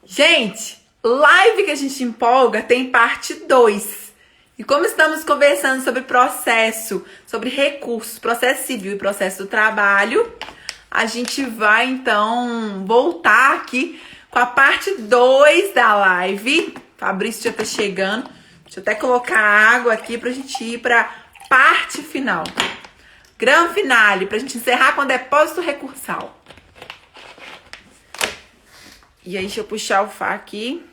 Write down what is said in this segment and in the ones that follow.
Gente, live que a gente empolga tem parte 2. E como estamos conversando sobre processo, sobre recursos, processo civil e processo do trabalho, a gente vai então voltar aqui com a parte 2 da live. Fabrício já tá chegando. Deixa eu até colocar água aqui pra gente ir pra parte final. Gran finale, pra gente encerrar com depósito recursal. E aí, deixa eu puxar o Fá aqui.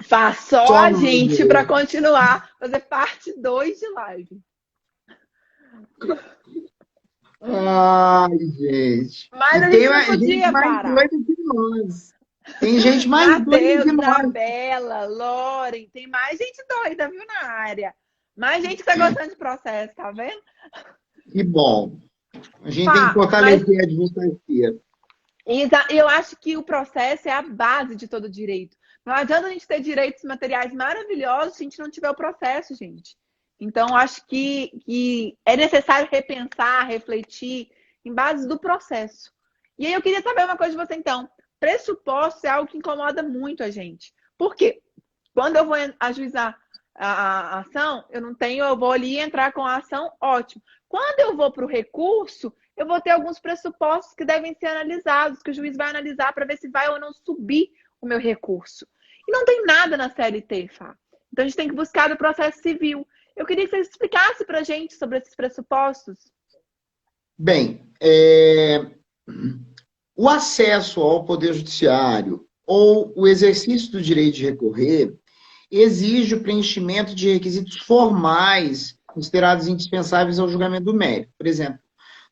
Faz só a gente para continuar, fazer parte 2 de live. Ai, gente. Mas E a tem gente não gente podia mais parar. doida que nós. Tem gente mais doida Matheus, que nós. Isabela, Loren, tem mais gente doida, viu, na área. Mais gente que tá gostando de processo, tá vendo? Que bom. A gente tem que fortalecer a advocacia. Eu acho que o processo é a base de todo direito. Não adianta a gente ter direitos materiais maravilhosos se a gente não tiver o processo, gente. Então, acho que é necessário repensar, refletir em base do processo. E aí eu queria saber uma coisa de você, então. Pressuposto é algo que incomoda muito a gente. Por quê? Quando eu vou ajuizar a ação, eu vou ali entrar com a ação, ótimo. Quando eu vou para o recurso, eu vou ter alguns pressupostos que devem ser analisados, que o juiz vai analisar para ver se vai ou não subir o meu recurso. E não tem nada na CLT, Fá. Então a gente tem que buscar no processo civil. Eu queria que você explicasse para a gente sobre esses pressupostos. Bem, o acesso ao Poder Judiciário ou o exercício do direito de recorrer exige o preenchimento de requisitos formais considerados indispensáveis ao julgamento do mérito. Por exemplo,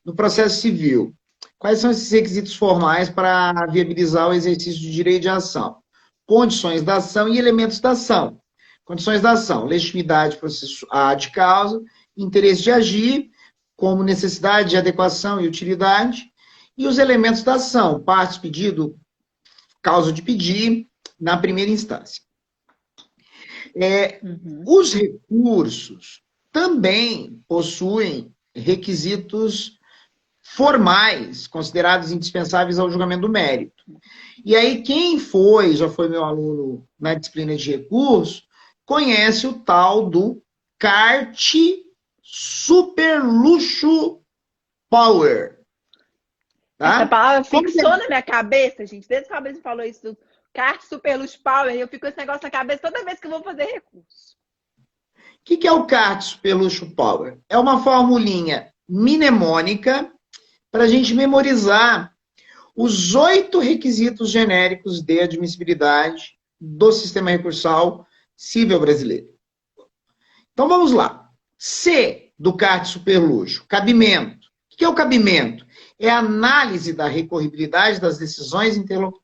no processo civil, quais são esses requisitos formais para viabilizar o exercício do direito de ação? Condições da ação e elementos da ação. Condições da ação: legitimidade processual de causa, interesse de agir, como necessidade de adequação e utilidade, e os elementos da ação: partes, pedido, causa de pedir, na primeira instância. Os recursos também possuem requisitos formais, considerados indispensáveis ao julgamento do mérito. E aí, quem já foi meu aluno na disciplina de recurso, conhece o tal do CART Super Luxo Power. Tá? Essa palavra fixou na minha cabeça, gente. Desde que a Fabrício falou isso do CART Super Luxo Power, eu fico com esse negócio na cabeça toda vez que eu vou fazer recurso. O que é o CART Super Luxo Power? É uma formulinha mnemônica para a gente memorizar os 8 requisitos genéricos de admissibilidade do sistema recursal civil brasileiro. Então vamos lá. C do CART Superluxo, cabimento. O que é o cabimento? É a análise da recorribilidade das decisões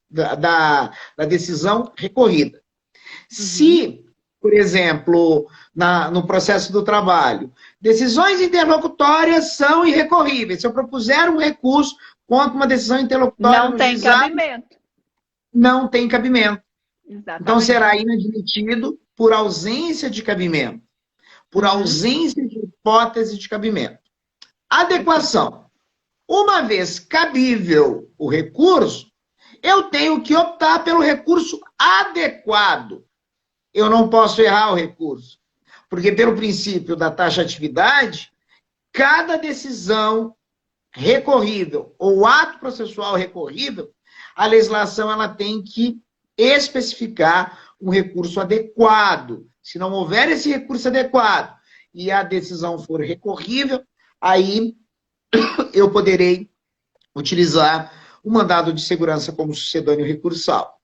da decisão recorrida. Se, por exemplo, no processo do trabalho, decisões interlocutórias são irrecorríveis. Se eu propuser um recurso contra uma decisão interlocutória, não tem cabimento. Não tem cabimento. Exatamente. Então será inadmitido por ausência de cabimento, por ausência de hipótese de cabimento. Adequação. Uma vez cabível o recurso, eu tenho que optar pelo recurso adequado. Eu não posso errar o recurso, porque pelo princípio da taxatividade, cada decisão recorrível ou ato processual recorrível, a legislação ela tem que especificar um recurso adequado. Se não houver esse recurso adequado e a decisão for recorrível, aí eu poderei utilizar o mandado de segurança como sucedâneo recursal.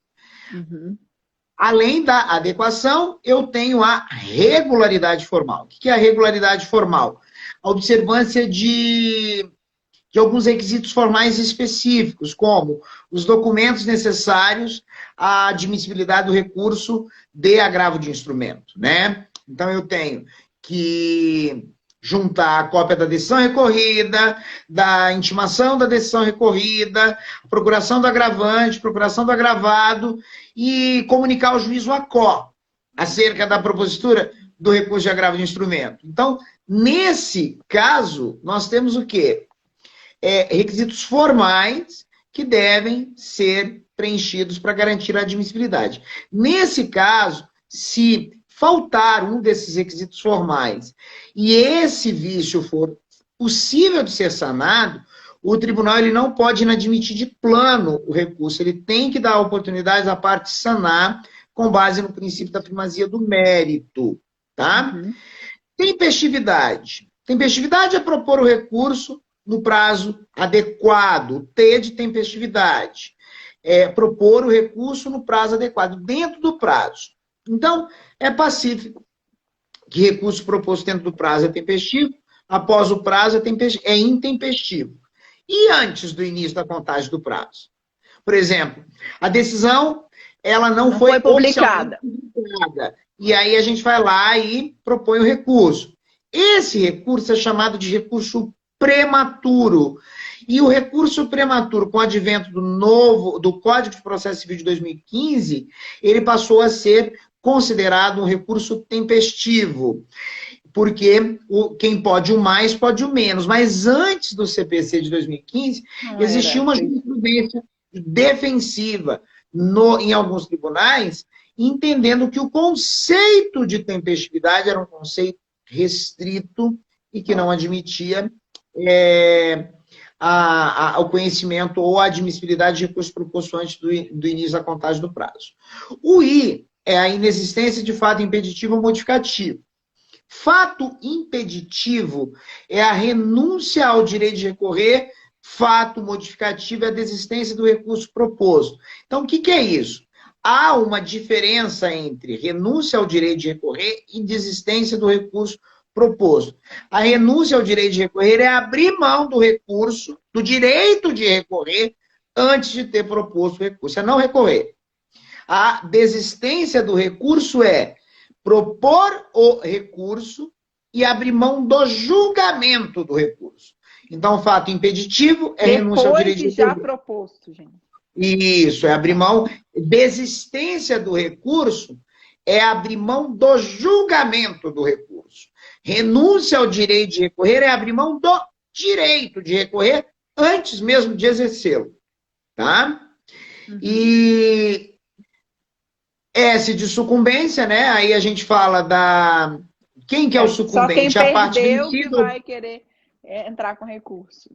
Além da adequação, eu tenho a regularidade formal. O que é a regularidade formal? A observância de alguns requisitos formais específicos, como os documentos necessários à admissibilidade do recurso de agravo de instrumento, né? Então, eu tenho que juntar a cópia da decisão recorrida, da intimação da decisão recorrida, procuração do agravante, procuração do agravado e comunicar ao juiz o ACO acerca da propositura do recurso de agravo de instrumento. Então, nesse caso, nós temos o quê? Requisitos formais que devem ser preenchidos para garantir a admissibilidade. Nesse caso, se faltar um desses requisitos formais e esse vício for possível de ser sanado, o tribunal ele não pode inadmitir de plano o recurso, ele tem que dar a oportunidade da parte sanar com base no princípio da primazia do mérito, tá? Uhum. Tempestividade. Tempestividade é propor o recurso no prazo adequado, T de tempestividade. Propor o recurso no prazo adequado, dentro do prazo. Então, é pacífico que recurso proposto dentro do prazo é tempestivo, após o prazo é intempestivo. E antes do início da contagem do prazo? Por exemplo, a decisão ela não foi publicada. E aí a gente vai lá e propõe o recurso. Esse recurso é chamado de recurso prematuro. E o recurso prematuro, com o advento do Código de Processo Civil de 2015, ele passou a ser considerado um recurso tempestivo. Porque quem pode o mais, pode o menos. Mas antes do CPC de 2015, existia uma jurisprudência defensiva em alguns tribunais, entendendo que o conceito de tempestividade era um conceito restrito e que não admitia o conhecimento ou a admissibilidade de recursos propostos antes do início da contagem do prazo. O I é a inexistência de fato impeditivo ou modificativo. Fato impeditivo é a renúncia ao direito de recorrer, fato modificativo é a desistência do recurso proposto. Então, o que é isso? Há uma diferença entre renúncia ao direito de recorrer e desistência do recurso proposto. A renúncia ao direito de recorrer é abrir mão do recurso, do direito de recorrer, antes de ter proposto o recurso. É não recorrer. A desistência do recurso é propor o recurso e abrir mão do julgamento do recurso. Então, o fato impeditivo é renúncia ao direito de recorrer. Depois de já proposto, gente. Isso, é abrir mão. Desistência do recurso é abrir mão do julgamento do recurso. Renúncia ao direito de recorrer é abrir mão do direito de recorrer antes mesmo de exercê-lo. Tá? Uhum. E S de sucumbência, né? Aí a gente fala da... Quem que é o sucumbente? Só quem a parte perdeu vencida. Que vai querer entrar com recurso.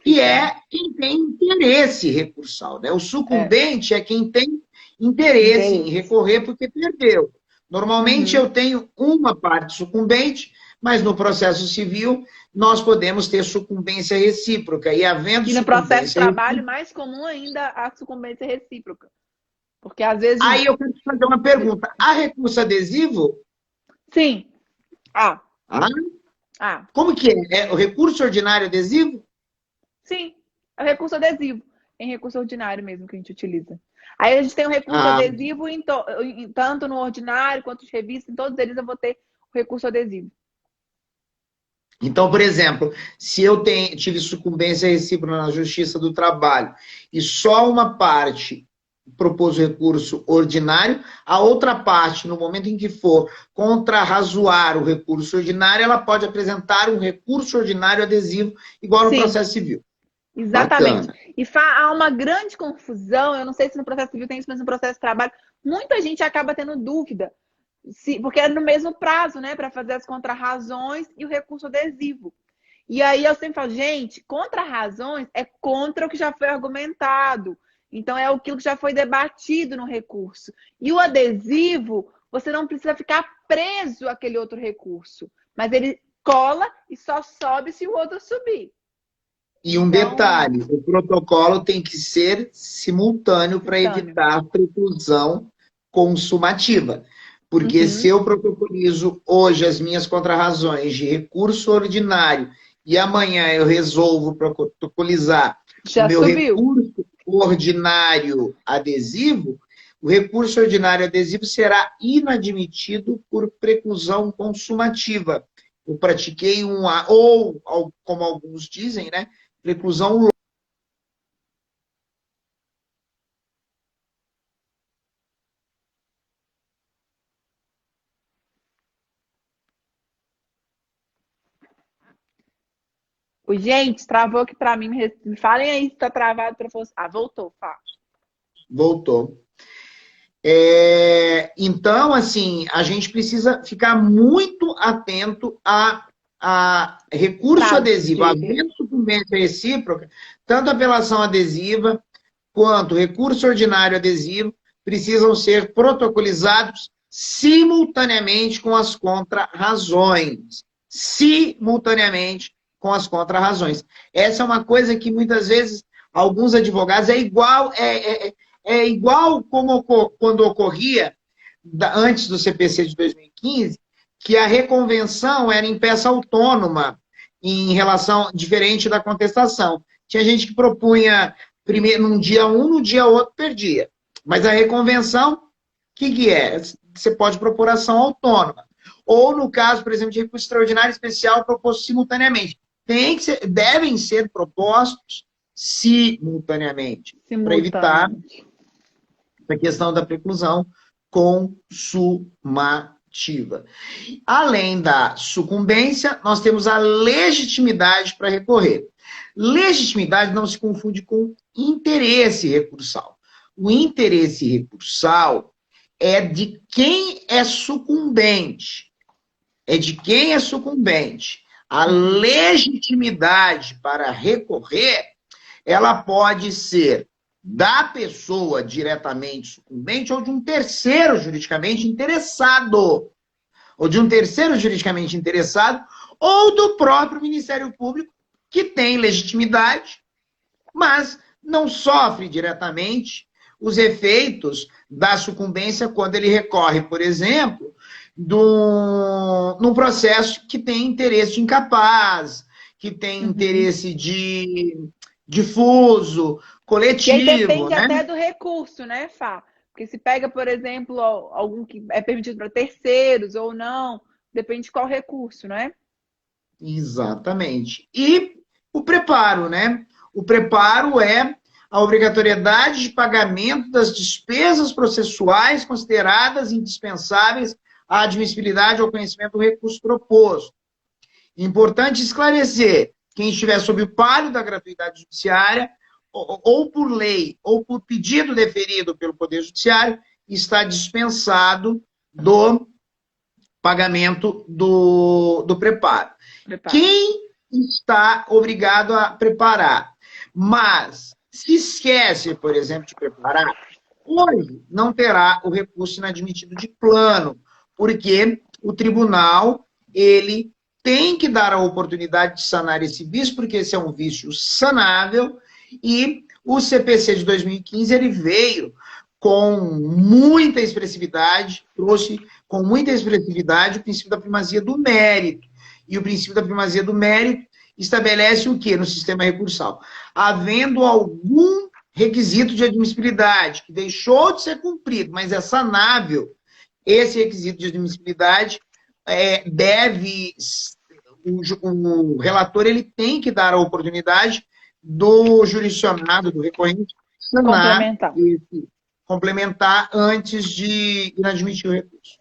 E é quem tem interesse recursal, né? O sucumbente é quem tem interesse em recorrer porque perdeu. Normalmente eu tenho uma parte sucumbente, mas no processo civil nós podemos ter sucumbência recíproca. E havendo E no processo de trabalho, mais comum ainda a sucumbência recíproca. Porque às vezes... Aí eu quero te fazer uma pergunta. Há recurso adesivo? Sim. Como que é? É o recurso ordinário adesivo? Sim, é o recurso adesivo. Em recurso ordinário mesmo que a gente utiliza. Aí a gente tem o recurso adesivo tanto no ordinário quanto de revista, em todos eles eu vou ter o recurso adesivo. Então, por exemplo, se eu tive sucumbência recíproca na Justiça do Trabalho e só uma parte propôs o recurso ordinário, a outra parte, no momento em que for contrarrazoar o recurso ordinário, ela pode apresentar um recurso ordinário adesivo igual no processo civil. Exatamente. Bacana. E há uma grande confusão, eu não sei se no processo civil tem isso, mas no processo de trabalho, muita gente acaba tendo dúvida, porque é no mesmo prazo, né, para fazer as contrarrazões e o recurso adesivo. E aí eu sempre falo, gente, contrarrazões é contra o que já foi argumentado. Então, é aquilo que já foi debatido no recurso. E o adesivo, você não precisa ficar preso àquele outro recurso. Mas ele cola e só sobe se o outro subir. E um detalhe, o protocolo tem que ser simultâneo para evitar preclusão consumativa. Porque se eu protocolizo hoje as minhas contrarrazões de recurso ordinário e amanhã eu resolvo protocolizar o meu recurso ordinário adesivo, o recurso ordinário adesivo será inadmitido por preclusão consumativa. Eu pratiquei ou, como alguns dizem, né, preclusão Oi, gente, travou aqui pra mim. Me falem aí se tá travado para você. Ah, voltou, Fá. Voltou. Então, assim, a gente precisa ficar muito atento a recurso adesivo, havendo sucumbência recíproca, tanto a apelação adesiva quanto o recurso ordinário adesivo precisam ser protocolizados simultaneamente com as contrarrazões. Simultaneamente com as contrarrazões. Essa é uma coisa que muitas vezes alguns advogados é igual como quando ocorria antes do CPC de 2015, que a reconvenção era em peça autônoma em relação diferente da contestação. Tinha gente que propunha primeiro num dia um, no dia outro perdia. Mas a reconvenção, o que é? Você pode propor ação autônoma. Ou no caso, por exemplo, de recurso extraordinário especial proposto simultaneamente. Devem ser propostos simultaneamente. Para evitar a questão da preclusão consumativa. Além da sucumbência, nós temos a legitimidade para recorrer. Legitimidade não se confunde com interesse recursal. O interesse recursal é de quem é sucumbente. É de quem é sucumbente. A legitimidade para recorrer, ela pode ser da pessoa diretamente sucumbente ou de um terceiro juridicamente interessado. Ou de um terceiro juridicamente interessado ou do próprio Ministério Público, que tem legitimidade, mas não sofre diretamente os efeitos da sucumbência quando ele recorre, por exemplo, num processo que tem interesse de incapaz, que tem interesse de difuso, coletivo. E aí depende, né? até do recurso, né, Fá? Porque se pega, por exemplo, algum que é permitido para terceiros ou não, depende de qual recurso, né? Exatamente. E o preparo, né? O preparo é a obrigatoriedade de pagamento das despesas processuais consideradas indispensáveis à admissibilidade ou conhecimento do recurso proposto. Importante esclarecer, quem estiver sob o palio da gratuidade judiciária, ou por lei, ou por pedido deferido pelo Poder Judiciário, está dispensado do pagamento do preparo. Quem está obrigado a preparar, mas se esquece, por exemplo, de preparar, hoje não terá o recurso inadmitido de plano, porque o tribunal, ele tem que dar a oportunidade de sanar esse vício, porque esse é um vício sanável, e o CPC de 2015, ele veio com muita expressividade, trouxe com muita expressividade o princípio da primazia do mérito. E o princípio da primazia do mérito estabelece o quê no sistema recursal? Havendo algum requisito de admissibilidade que deixou de ser cumprido, mas é sanável, esse requisito de admissibilidade o relator ele tem que dar a oportunidade do jurisdicionado, do recorrente, sanar, complementar antes de inadmitir o recurso.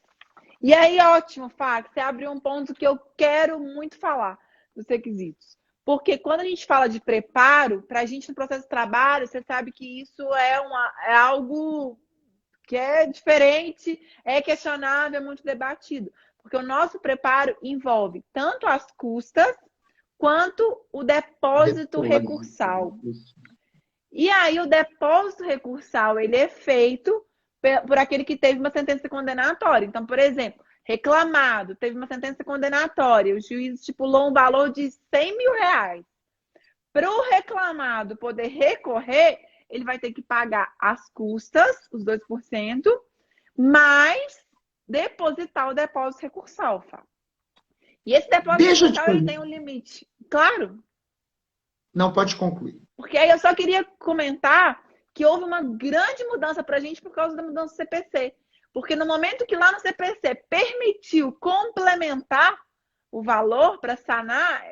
E aí, ótimo, Fá, você abriu um ponto que eu quero muito falar dos requisitos. Porque quando a gente fala de preparo, para a gente no processo de trabalho, você sabe que isso é algo que é diferente, é questionável, é muito debatido. Porque o nosso preparo envolve tanto as custas quanto o depósito recursal. E aí, o depósito recursal, ele é feito por aquele que teve uma sentença condenatória. Então, por exemplo, reclamado, teve uma sentença condenatória, o juiz estipulou um valor de R$100 mil. Para o reclamado poder recorrer, ele vai ter que pagar as custas, os 2%, mais depositar o depósito recursal, Fá. E esse depósito recursal ele tem um limite. Claro. Não, pode concluir. Porque aí eu só queria comentar que houve uma grande mudança para a gente por causa da mudança do CPC. Porque no momento que lá no CPC permitiu complementar o valor para sanar,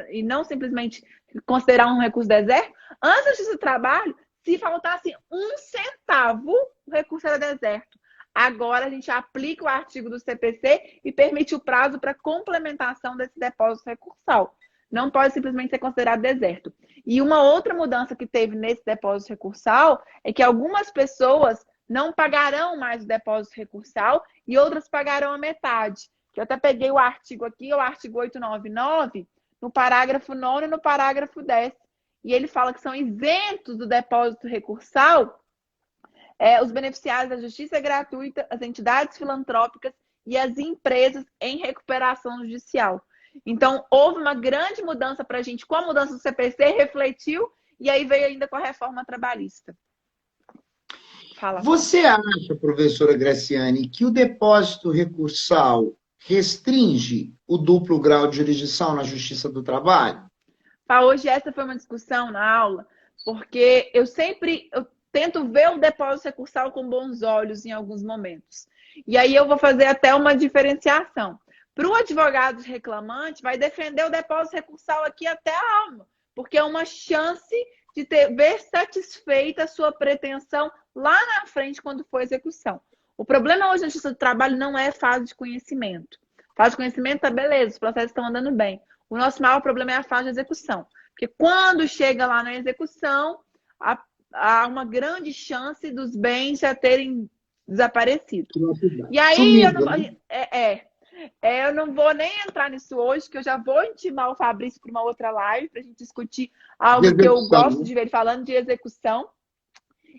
e não simplesmente considerar um recurso deserto, antes da Justiça do Trabalho, se faltasse 1 centavo, o recurso era deserto. Agora a gente aplica o artigo do CPC e permite o prazo para complementação desse depósito recursal. não pode simplesmente ser considerado deserto. E uma outra mudança que teve nesse depósito recursal é que algumas pessoas não pagarão mais o depósito recursal e outras pagarão a metade. Eu até peguei o artigo aqui, o artigo 899, no parágrafo 9º e no parágrafo 10º. E ele fala que são isentos do depósito recursal os beneficiários da justiça gratuita, as entidades filantrópicas e as empresas em recuperação judicial. Então, houve uma grande mudança para a gente, com a mudança do CPC, refletiu, e aí veio ainda com a reforma trabalhista. Fala. Você acha, professora Graciane, que o depósito recursal restringe o duplo grau de jurisdição na Justiça do Trabalho? Hoje essa foi uma discussão na aula, porque eu tento ver o depósito recursal com bons olhos em alguns momentos. E aí eu vou fazer até uma diferenciação. Para o advogado reclamante, vai defender o depósito recursal aqui até a alma, porque é uma chance de ver satisfeita a sua pretensão lá na frente quando for execução. O problema hoje na Justiça do Trabalho não é fase de conhecimento. Fase de conhecimento tá beleza, os processos estão andando bem. O nosso maior problema é a fase de execução. Porque quando chega lá na execução, há uma grande chance dos bens já terem desaparecido. E aí, eu não vou nem entrar nisso hoje, que eu já vou intimar o Fabrício para uma outra live, para a gente discutir algo que eu gosto de ver ele falando de execução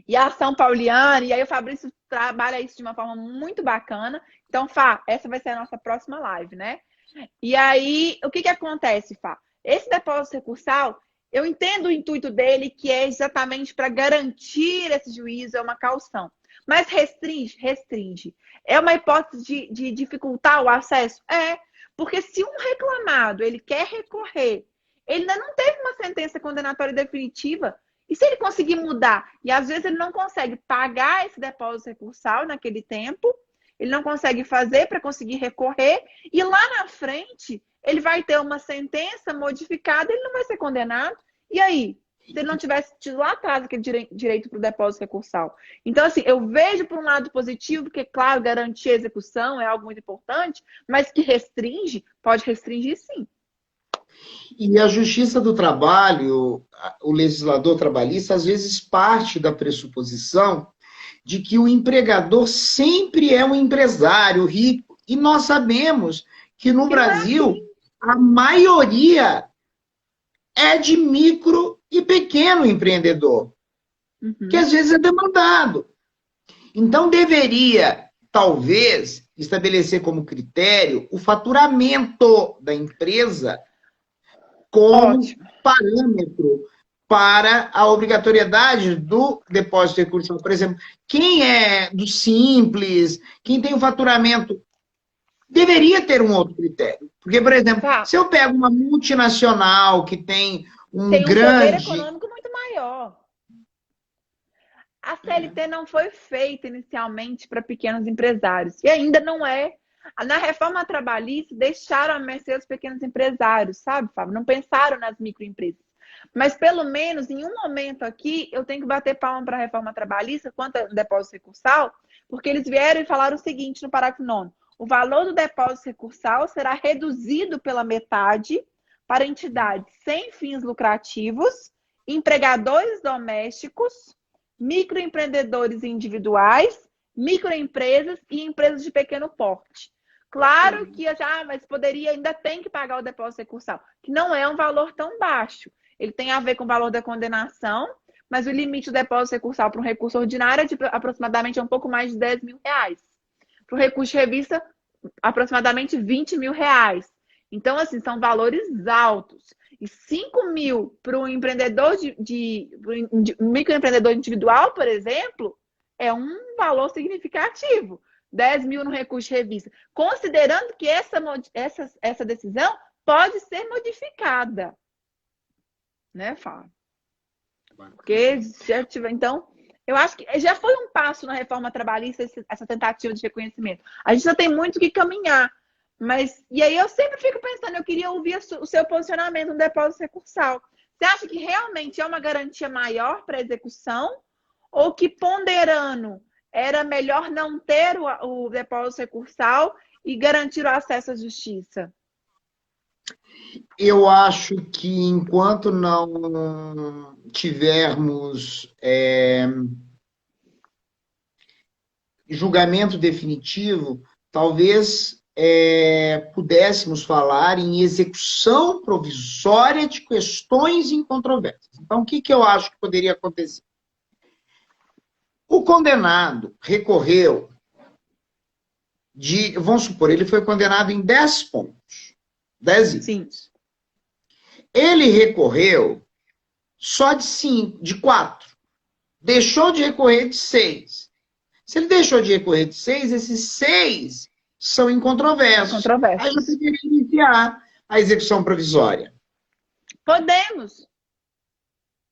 e ação pauliana. E aí o Fabrício trabalha isso de uma forma muito bacana. Então, Fá, essa vai ser a nossa próxima live, né? E aí, o que acontece, Fá? Esse depósito recursal, eu entendo o intuito dele, que é exatamente para garantir esse juízo, é uma caução. Mas restringe. É uma hipótese de dificultar o acesso? É. Porque se um reclamado ele quer recorrer, ele ainda não teve uma sentença condenatória definitiva, e se ele conseguir mudar, e às vezes ele não consegue pagar esse depósito recursal naquele tempo, ele não consegue fazer para conseguir recorrer, e lá na frente ele vai ter uma sentença modificada, ele não vai ser condenado. E aí? Se ele não tivesse tido lá atrás aquele direito para o depósito recursal. Então, assim, eu vejo por um lado positivo, porque, claro, garantir a execução é algo muito importante, mas que restringe, pode restringir sim. E a Justiça do Trabalho, o legislador trabalhista, às vezes parte da pressuposição de que o empregador sempre é um empresário rico. E nós sabemos que no Brasil, a maioria é de micro e pequeno empreendedor, que às vezes é demandado. Então, deveria, talvez, estabelecer como critério o faturamento da empresa como parâmetro para a obrigatoriedade do depósito recursal. Por exemplo, quem é do simples, quem tem o faturamento, deveria ter um outro critério. Porque, por exemplo, se eu pego uma multinacional que tem um grande poder econômico muito maior. A CLT não foi feita inicialmente para pequenos empresários. E ainda não é. Na reforma trabalhista, deixaram a mercê os pequenos empresários, sabe, Fábio? Não pensaram nas microempresas. Mas, pelo menos, em um momento aqui, eu tenho que bater palma para a reforma trabalhista quanto ao depósito recursal, porque eles vieram e falaram o seguinte no parágrafo 9º. O valor do depósito recursal será reduzido pela metade para entidades sem fins lucrativos, empregadores domésticos, microempreendedores individuais, microempresas e empresas de pequeno porte. Claro que mas poderia, ainda tem que pagar o depósito recursal, que não é um valor tão baixo. Ele tem a ver com o valor da condenação, mas o limite do depósito recursal para um recurso ordinário é de aproximadamente um pouco mais de R$10 mil. Para o recurso de revista, aproximadamente R$20 mil. Então, assim, são valores altos. E 5 mil para um empreendedor um microempreendedor individual, por exemplo, é um valor significativo. 10 mil no recurso de revista. Considerando que essa decisão pode ser modificada. Né, Fábio? Porque já tiver, então, eu acho que já foi um passo na reforma trabalhista essa tentativa de reconhecimento. A gente já tem muito que caminhar. Mas, e aí eu sempre fico pensando, eu queria ouvir o seu posicionamento no depósito recursal. Você acha que realmente é uma garantia maior para a execução? Ou que ponderando era melhor não ter o depósito recursal e garantir o acesso à justiça? Eu acho que enquanto não tivermos julgamento definitivo, talvez pudéssemos falar em execução provisória de questões incontroversas. Então, o que eu acho que poderia acontecer? O condenado recorreu vamos supor, ele foi condenado em 10 pontos, 10 itens. Sim. Ele recorreu só de 4. Deixou de recorrer de 6. Se ele deixou de recorrer de 6, esses 6 são incontroversos. Aí você poderia iniciar a execução provisória. Podemos.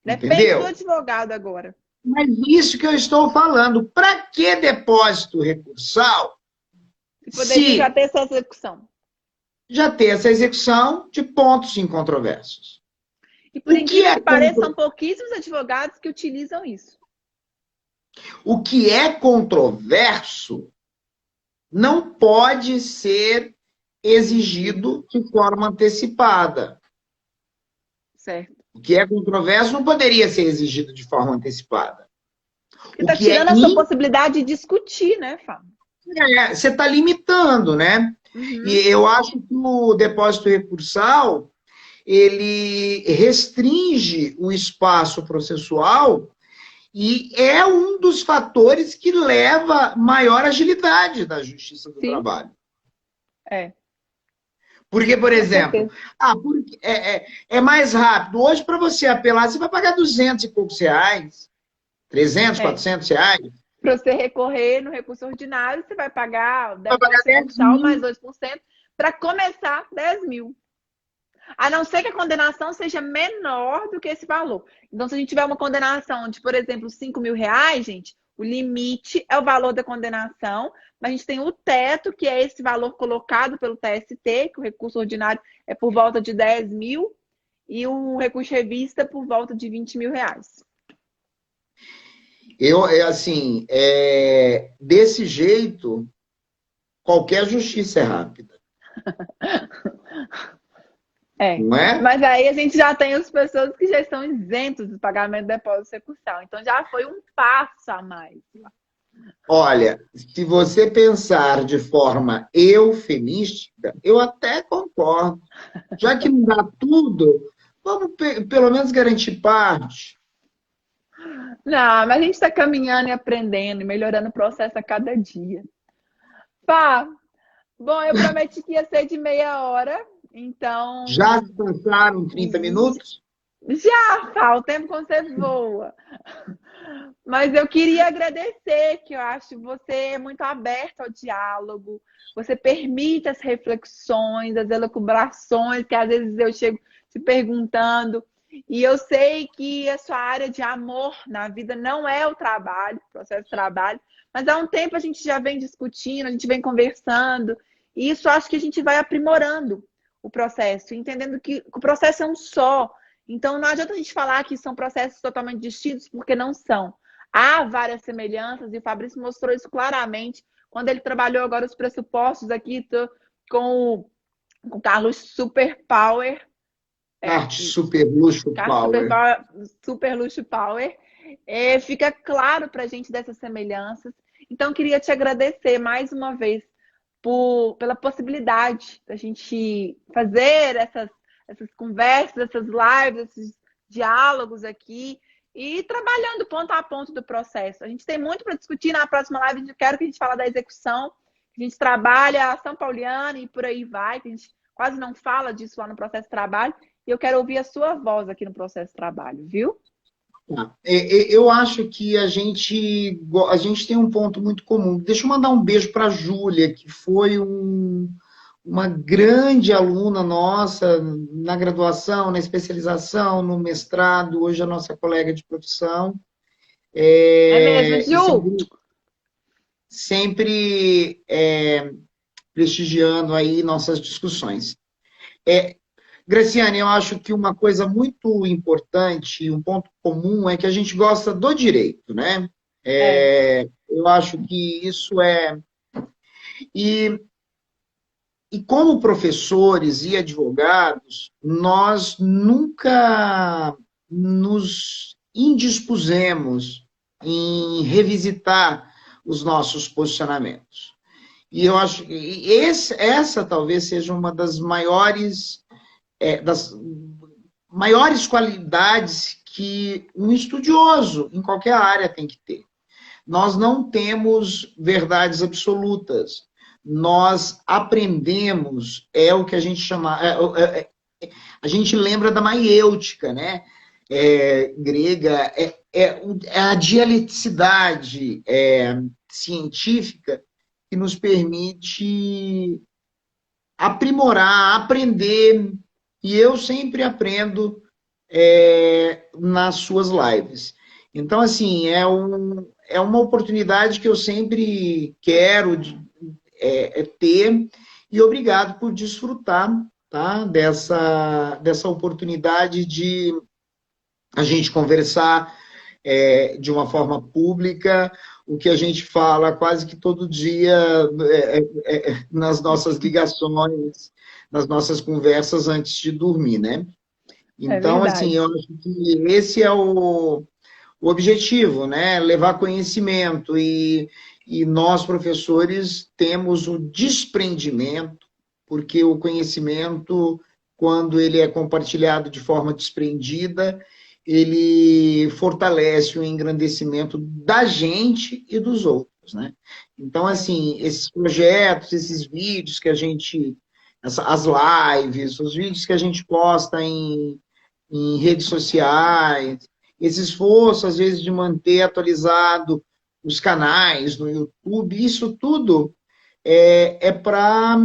Depende Entendeu? do advogado agora. Mas isso que eu estou falando. Para que depósito recursal? Poderia já ter essa execução. Já ter essa execução de pontos incontroversos. E por incrível que pareça, são pouquíssimos advogados que utilizam isso. O que é controverso não pode ser exigido de forma antecipada. Certo. O que é controverso não poderia ser exigido de forma antecipada. Porque está tirando a sua possibilidade de discutir, né, Fábio? Você está limitando, né? Uhum. E eu acho que o depósito recursal, ele restringe o espaço processual e é um dos fatores que leva maior agilidade da Justiça do Trabalho. Porque, por exemplo, é mais rápido. Hoje, para você apelar, você vai pagar 200 e poucos reais, 300, 400 reais. Para você recorrer no recurso ordinário, você vai pagar 10% mais 2%, para começar 10 mil. A não ser que a condenação seja menor do que esse valor. Então, se a gente tiver uma condenação de, por exemplo, 5 mil reais, gente, o limite é o valor da condenação, mas a gente tem o teto, que é esse valor colocado pelo TST, que o recurso ordinário é por volta de 10 mil, e o recurso revista por volta de 20 mil reais. Desse jeito, qualquer justiça é rápida. Não é? Mas aí a gente já tem as pessoas que já estão isentos do pagamento do depósito recursal. Então já foi um passo a mais. Olha, se você pensar de forma eufemística, eu até concordo. Já que não dá tudo, vamos pelo menos garantir parte. Não, mas a gente está caminhando e aprendendo e melhorando o processo a cada dia. Pá, bom, eu prometi que ia ser de meia hora, então... Já se passaram 30 minutos? Já, Pá, o tempo quando você voa. Mas eu queria agradecer, que eu acho que você é muito aberto ao diálogo, você permite as reflexões, as elucubrações, que às vezes eu chego se perguntando... E eu sei que a sua área de amor na vida não é o trabalho, o processo de trabalho, mas há um tempo a gente já vem discutindo, a gente vem conversando, e isso acho que a gente vai aprimorando o processo, entendendo que o processo é um só. Então não adianta a gente falar que são processos totalmente distintos, porque não são. Há várias semelhanças, e o Fabrício mostrou isso claramente quando ele trabalhou agora os pressupostos aqui com o Carlos Superpower. Super Luxo Power. Super Luxo Power. Fica claro para a gente dessas semelhanças. Então, queria te agradecer mais uma vez pela possibilidade da gente fazer essas conversas, essas lives, esses diálogos aqui e trabalhando ponto a ponto do processo. A gente tem muito para discutir na próxima live. Eu quero que a gente fale da execução, que a gente trabalha a São Pauliana e por aí vai, que a gente quase não fala disso lá no processo de trabalho. E eu quero ouvir a sua voz aqui no processo de trabalho, viu? Eu acho que a gente tem um ponto muito comum. Deixa eu mandar um beijo para a Júlia, que foi uma grande aluna nossa na graduação, na especialização, no mestrado, hoje é a nossa colega de profissão. É mesmo, Ju? Sempre prestigiando aí nossas discussões. Graciane, eu acho que uma coisa muito importante, um ponto comum, é que a gente gosta do direito, né? Eu acho que isso é... E E como professores e advogados, nós nunca nos indispusemos em revisitar os nossos posicionamentos. E eu acho que essa talvez seja uma das maiores qualidades que um estudioso em qualquer área tem que ter. Nós não temos verdades absolutas. Nós aprendemos, é o que a gente chama... a gente lembra da maiêutica, né? Grega, a dialeticidade científica que nos permite aprimorar, aprender. E eu sempre aprendo nas suas lives. Então, assim, é uma oportunidade que eu sempre quero ter, e obrigado por desfrutar, tá, dessa oportunidade de a gente conversar de uma forma pública, o que a gente fala quase que todo dia nas nossas ligações, nas nossas conversas antes de dormir, né? Então, assim, eu acho que esse é o objetivo, né? Levar conhecimento, e nós, professores, temos o desprendimento, porque o conhecimento, quando ele é compartilhado de forma desprendida, ele fortalece o engrandecimento da gente e dos outros, né? Então, assim, esses projetos, esses vídeos que a gente... as lives, os vídeos que a gente posta em redes sociais, esse esforço, às vezes, de manter atualizado os canais no YouTube, isso tudo para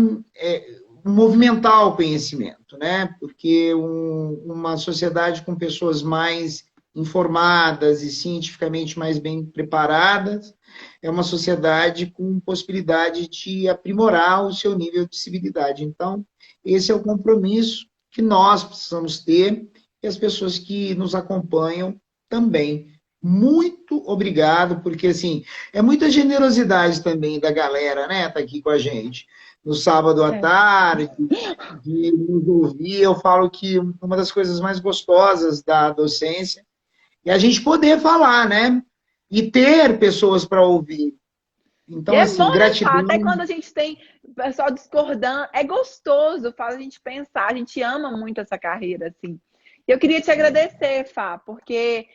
movimentar o conhecimento, né? Porque uma sociedade com pessoas mais informadas e cientificamente mais bem preparadas é uma sociedade com possibilidade de aprimorar o seu nível de civilidade. Então, esse é o compromisso que nós precisamos ter, e as pessoas que nos acompanham também. Muito obrigado, porque, assim, é muita generosidade também da galera, né, tá aqui com a gente. No sábado à tarde, de nos ouvir, eu falo que uma das coisas mais gostosas da docência é a gente poder falar, né? E ter pessoas para ouvir. Então, e assim, bom, gratidão. Né, até quando a gente tem pessoal discordando, é gostoso, faz a gente pensar, a gente ama muito essa carreira, assim. Eu queria te agradecer, Fá, porque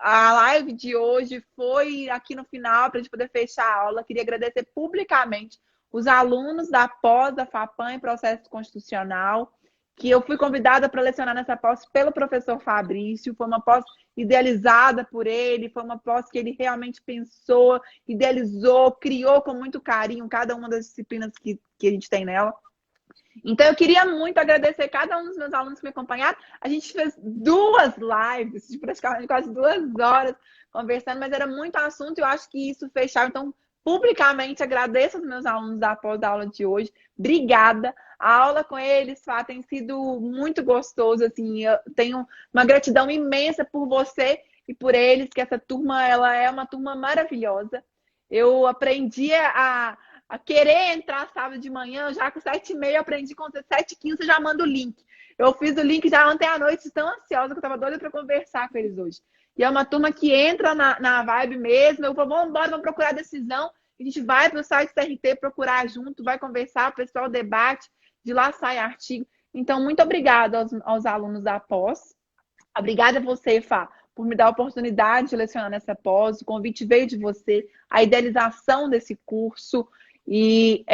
a live de hoje foi aqui no final, para a gente poder fechar a aula. Queria agradecer publicamente os alunos da pós da FAPAM em processo constitucional, que eu fui convidada para lecionar nessa pós pelo professor Fabrício. Foi uma pós idealizada por ele, foi uma pós que ele realmente pensou, idealizou, criou com muito carinho cada uma das disciplinas que a gente tem nela. Então, eu queria muito agradecer cada um dos meus alunos que me acompanharam. A gente fez 2 lives, de praticamente quase 2 horas conversando, mas era muito assunto e eu acho que isso fechava. Então, publicamente, agradeço aos meus alunos da pós-aula de hoje. Obrigada. A aula com eles, Fá, tem sido muito gostoso. Assim, eu tenho uma gratidão imensa por você e por eles, que essa turma ela é uma turma maravilhosa. Eu aprendi a querer entrar sábado de manhã, já com 7h30, eu aprendi com 7h15, você já manda o link. Eu fiz o link já ontem à noite, tão ansiosa que eu estava doida para conversar com eles hoje. E é uma turma que entra na vibe mesmo. Eu falo, vamos embora, vamos procurar decisão. A gente vai para o site CRT procurar junto, vai conversar, o pessoal debate, de lá sai artigo. Então, muito obrigada aos alunos da pós. Obrigada a você, Fá, por me dar a oportunidade de lecionar nessa pós. O convite veio de você, a idealização desse curso. E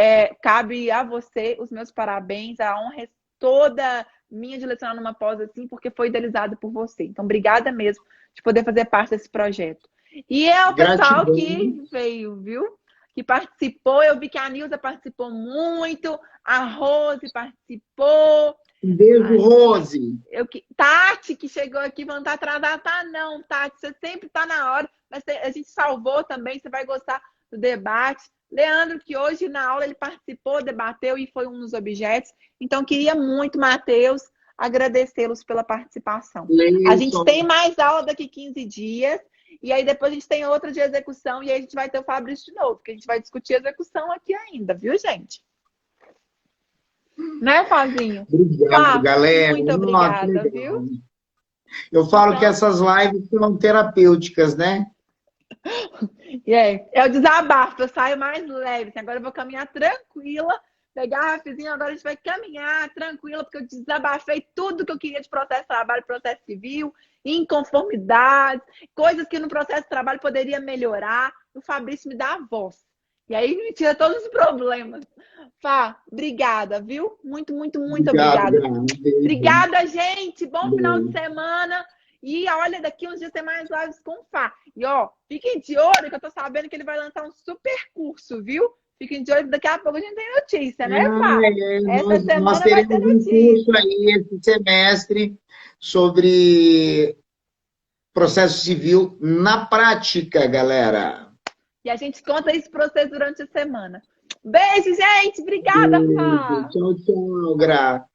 cabe a você os meus parabéns, a honra é toda minha de lecionar numa pós assim, porque foi idealizada por você. Então, obrigada mesmo de poder fazer parte desse projeto. E é o pessoal que veio, viu? Que participou. Eu vi que a Nilza participou muito, a Rose participou. Um beijo, Rose. Tati, que chegou aqui, vão estar atrasada. Tá, não, Tati, você sempre tá na hora, mas a gente salvou também, você vai gostar do debate. Leandro, que hoje na aula ele participou, debateu e foi um dos objetos. Então, queria muito, Matheus, agradecê-los pela participação. A gente tem mais aula daqui 15 dias. E aí depois a gente tem outra de execução. E aí a gente vai ter o Fabrício de novo, porque a gente vai discutir execução aqui ainda, viu, gente? Né, Fazinho? Obrigado, galera. Muito Nossa, obrigada, legal. viu? Eu falo Então, que essas lives são terapêuticas, né? é o desabafo, eu saio mais leve. Assim, agora eu vou caminhar tranquila, pegar a Rafizinho, agora a gente vai caminhar tranquila, porque eu desabafei tudo que eu queria de processo de trabalho, processo civil, inconformidades, coisas que no processo de trabalho poderia melhorar. O Fabrício me dá a voz. E aí me tira todos os problemas. Fá, obrigada, viu? Muito, muito, muito Obrigado, obrigada. Gra. Um beijo. Obrigada, gente. Bom final de Beijo. semana. E olha, daqui uns dias tem mais lives com o Fá. E ó, fiquem de olho, que eu tô sabendo que ele vai lançar um super curso, viu? Fiquem de olho, daqui a pouco a gente tem notícia, né, Fá? Essa Nós semana vai ter teremos um curso notícia. aí esse semestre sobre processo civil na prática, galera. E a gente conta isso pra vocês durante a semana. Beijo, gente. Obrigada, Beijo. Fá. Tchau, tchau, Gra.